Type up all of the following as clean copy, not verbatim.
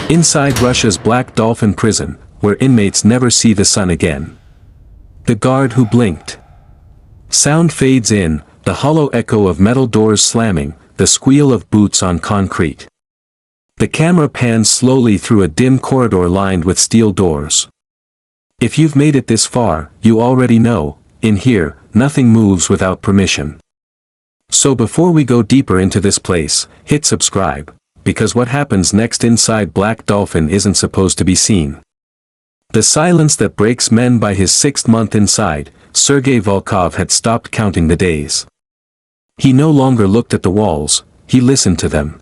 Inside Russia's Black Dolphin prison, where inmates never see the sun again. The guard who blinked. Sound fades in, the hollow echo of metal doors slamming, the squeal of boots on concrete. The camera pans slowly through a dim corridor lined with steel doors. If you've made it this far, you already know, in here, nothing moves without permission. So before we go deeper into this place, hit subscribe, because what happens next inside Black Dolphin isn't supposed to be seen. The silence that breaks men. By his 6th month inside, Sergei Volkov had stopped counting the days. He no longer looked at the walls, he listened to them.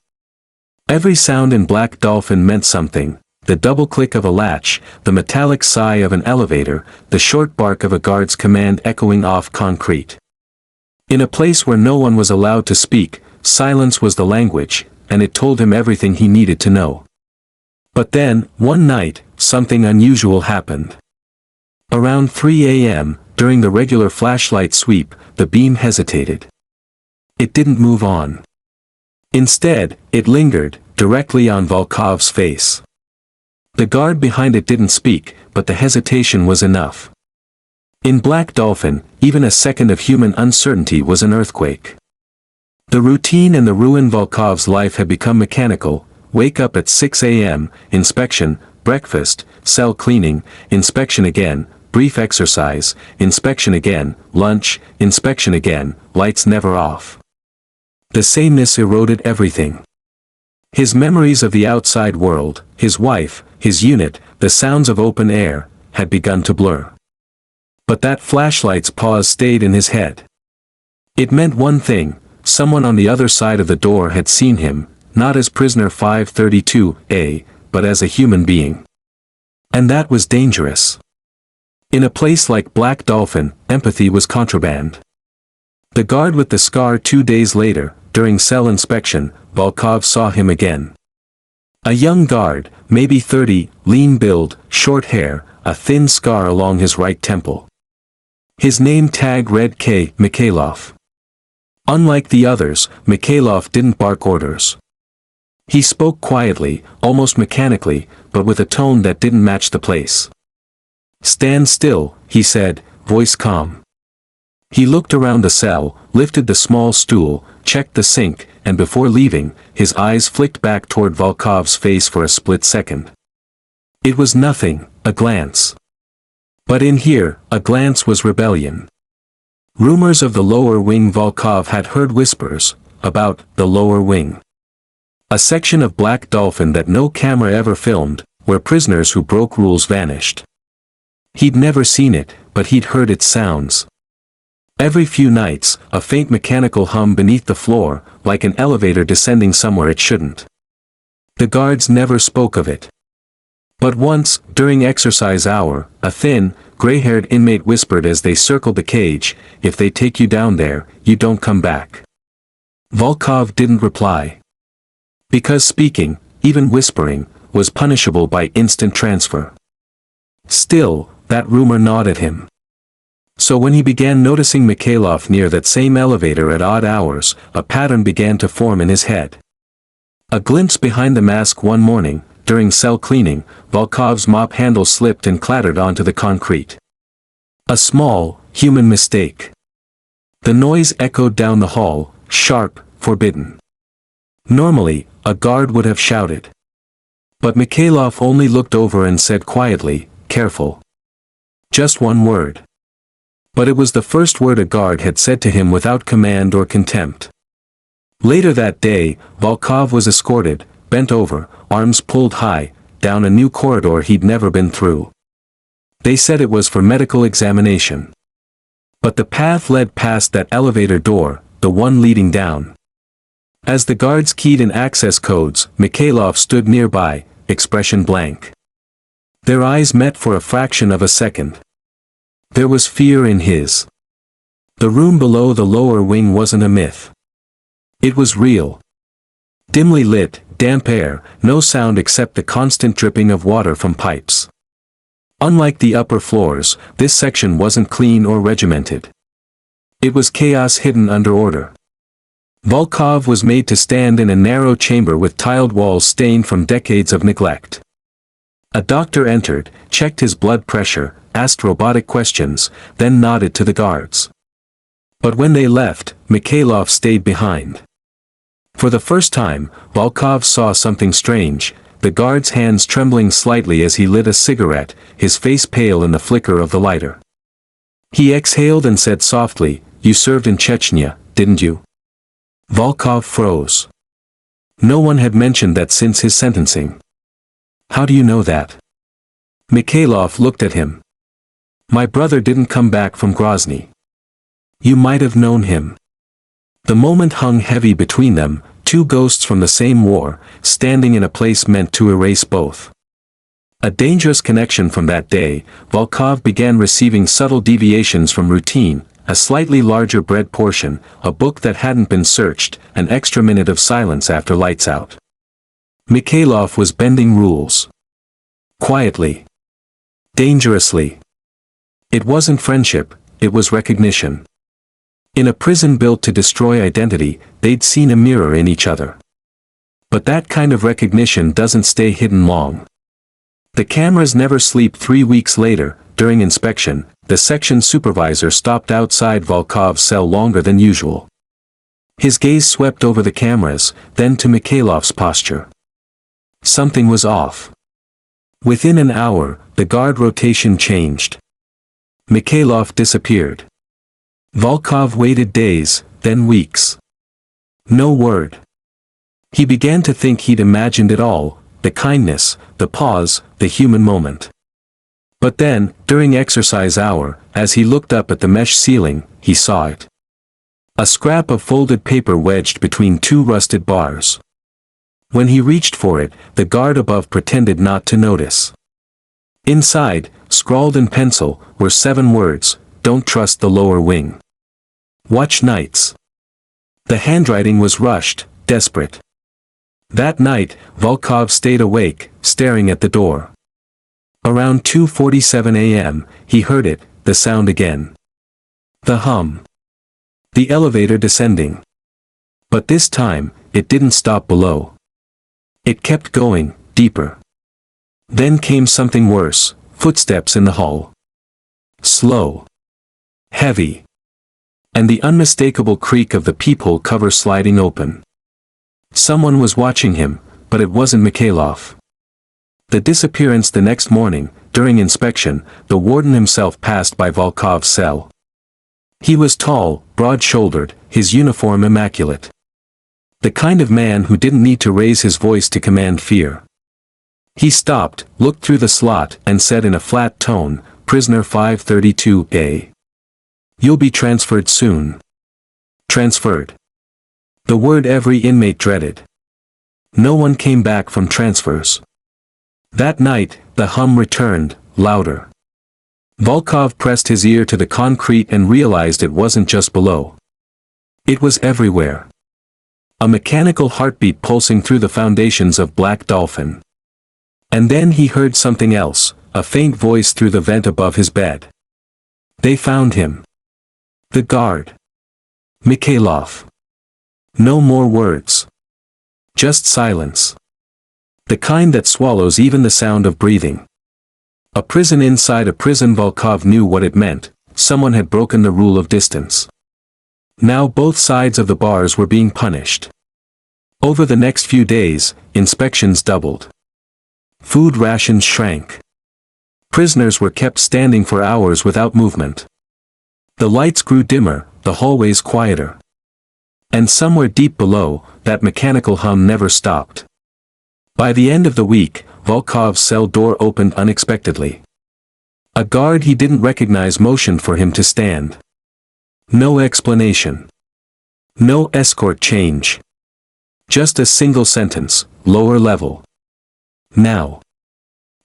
Every sound in Black Dolphin meant something, the double click of a latch, the metallic sigh of an elevator, the short bark of a guard's command echoing off concrete. In a place where no one was allowed to speak, silence was the language, and it told him everything he needed to know. But then, one night, something unusual happened. Around 3 a.m., during the regular flashlight sweep, the beam hesitated. It didn't move on. Instead, it lingered, directly on Volkov's face. The guard behind it didn't speak, but the hesitation was enough. In Black Dolphin, even a second of human uncertainty was an earthquake. The routine and the ruin. Volkov's life had become mechanical: wake up at 6 a.m., inspection, breakfast, cell cleaning, inspection again, brief exercise, inspection again, lunch, inspection again, lights never off. The sameness eroded everything. His memories of the outside world, his wife, his unit, the sounds of open air, had begun to blur. But that flashlight's pause stayed in his head. It meant one thing: someone on the other side of the door had seen him, not as prisoner 532A, but as a human being. And that was dangerous. In a place like Black Dolphin, empathy was contraband. The guard with the scar. 2 days later, during cell inspection, Volkov saw him again. A young guard, maybe 30, lean build, short hair, a thin scar along his right temple. His name tag read K. Mikhailov. Unlike the others, Mikhailov didn't bark orders. He spoke quietly, almost mechanically, but with a tone that didn't match the place. "Stand still," he said, voice calm. He looked around the cell, lifted the small stool, checked the sink, and before leaving, his eyes flicked back toward Volkov's face for a split second. It was nothing, a glance. But in here, a glance was rebellion. Rumors of the lower wing. Volkov had heard whispers about the lower wing. A section of Black Dolphin that no camera ever filmed, where prisoners who broke rules vanished. He'd never seen it, but he'd heard its sounds. Every few nights, a faint mechanical hum beneath the floor, like an elevator descending somewhere it shouldn't. The guards never spoke of it. But once, during exercise hour, a thin, gray-haired inmate whispered as they circled the cage, "If they take you down there, you don't come back." Volkov didn't reply. Because speaking, even whispering, was punishable by instant transfer. Still, that rumor gnawed at him. So when he began noticing Mikhailov near that same elevator at odd hours, a pattern began to form in his head. A glimpse behind the mask. One morning, during cell cleaning, Volkov's mop handle slipped and clattered onto the concrete. A small, human mistake. The noise echoed down the hall, sharp, forbidden. Normally, a guard would have shouted. But Mikhailov only looked over and said quietly, "Careful." Just one word. But it was the first word a guard had said to him without command or contempt. Later that day, Volkov was escorted, bent over, arms pulled high, down a new corridor he'd never been through. They said it was for medical examination. But the path led past that elevator door, the one leading down. As the guards keyed in access codes, Mikhailov stood nearby, expression blank. Their eyes met for a fraction of a second. There was fear in his. The room below the lower wing wasn't a myth. It was real. Dimly lit, damp air, no sound except the constant dripping of water from pipes. Unlike the upper floors, this section wasn't clean or regimented. It was chaos hidden under order. Volkov was made to stand in a narrow chamber with tiled walls stained from decades of neglect. A doctor entered, checked his blood pressure, asked robotic questions, then nodded to the guards. But when they left, Mikhailov stayed behind. For the first time, Volkov saw something strange, the guard's hands trembling slightly as he lit a cigarette, his face pale in the flicker of the lighter. He exhaled and said softly, "You served in Chechnya, didn't you?" Volkov froze. No one had mentioned that since his sentencing. "How do you know that?" Mikhailov looked at him. "My brother didn't come back from Grozny. You might have known him." The moment hung heavy between them, two ghosts from the same war, standing in a place meant to erase both. A dangerous connection from that day, Volkov began receiving subtle deviations from routine, a slightly larger bread portion, a book that hadn't been searched, an extra minute of silence after lights out. Mikhailov was bending rules. Quietly. Dangerously. It wasn't friendship, it was recognition. In a prison built to destroy identity, they'd seen a mirror in each other. But that kind of recognition doesn't stay hidden long. The cameras never sleep. 3 weeks later, during inspection, the section supervisor stopped outside Volkov's cell longer than usual. His gaze swept over the cameras, then to Mikhailov's posture. Something was off. Within an hour, the guard rotation changed. Mikhailov disappeared. Volkov waited days, then weeks. No word. He began to think he'd imagined it all, the kindness, the pause, the human moment. But then, during exercise hour, as he looked up at the mesh ceiling, he saw it. A scrap of folded paper wedged between two rusted bars. When he reached for it, the guard above pretended not to notice. Inside, scrawled in pencil, were 7 words, "Don't trust the lower wing. Watch nights." The handwriting was rushed, desperate. That night, Volkov stayed awake, staring at the door. Around 2:47 a.m., he heard it, the sound again. The hum. The elevator descending. But this time, it didn't stop below. It kept going, deeper. Then came something worse, footsteps in the hall. Slow. Heavy. And the unmistakable creak of the peephole cover sliding open. Someone was watching him, but it wasn't Mikhailov. The disappearance the next morning, during inspection, the warden himself passed by Volkov's cell. He was tall, broad-shouldered, his uniform immaculate. The kind of man who didn't need to raise his voice to command fear. He stopped, looked through the slot, and said in a flat tone, "Prisoner 532A. You'll be transferred soon." Transferred. The word every inmate dreaded. No one came back from transfers. That night, the hum returned, louder. Volkov pressed his ear to the concrete and realized it wasn't just below. It was everywhere. A mechanical heartbeat pulsing through the foundations of Black Dolphin. And then he heard something else, a faint voice through the vent above his bed. They found him. The guard. Mikhailov. No more words. Just silence. The kind that swallows even the sound of breathing. A prison inside a prison. Volkov knew what it meant, someone had broken the rule of distance. Now both sides of the bars were being punished. Over the next few days, inspections doubled. Food rations shrank. Prisoners were kept standing for hours without movement. The lights grew dimmer, the hallways quieter. And somewhere deep below, that mechanical hum never stopped. By the end of the week, Volkov's cell door opened unexpectedly. A guard he didn't recognize motioned for him to stand. No explanation. No escort change. Just a single sentence, lower level. Now.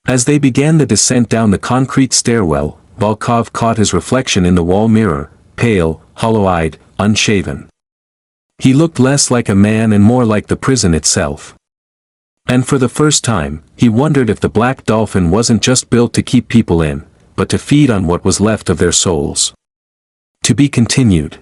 As they began the descent down the concrete stairwell, Volkov caught his reflection in the wall mirror, pale, hollow-eyed, unshaven. He looked less like a man and more like the prison itself. And for the first time, he wondered if the Black Dolphin wasn't just built to keep people in, but to feed on what was left of their souls. To be continued.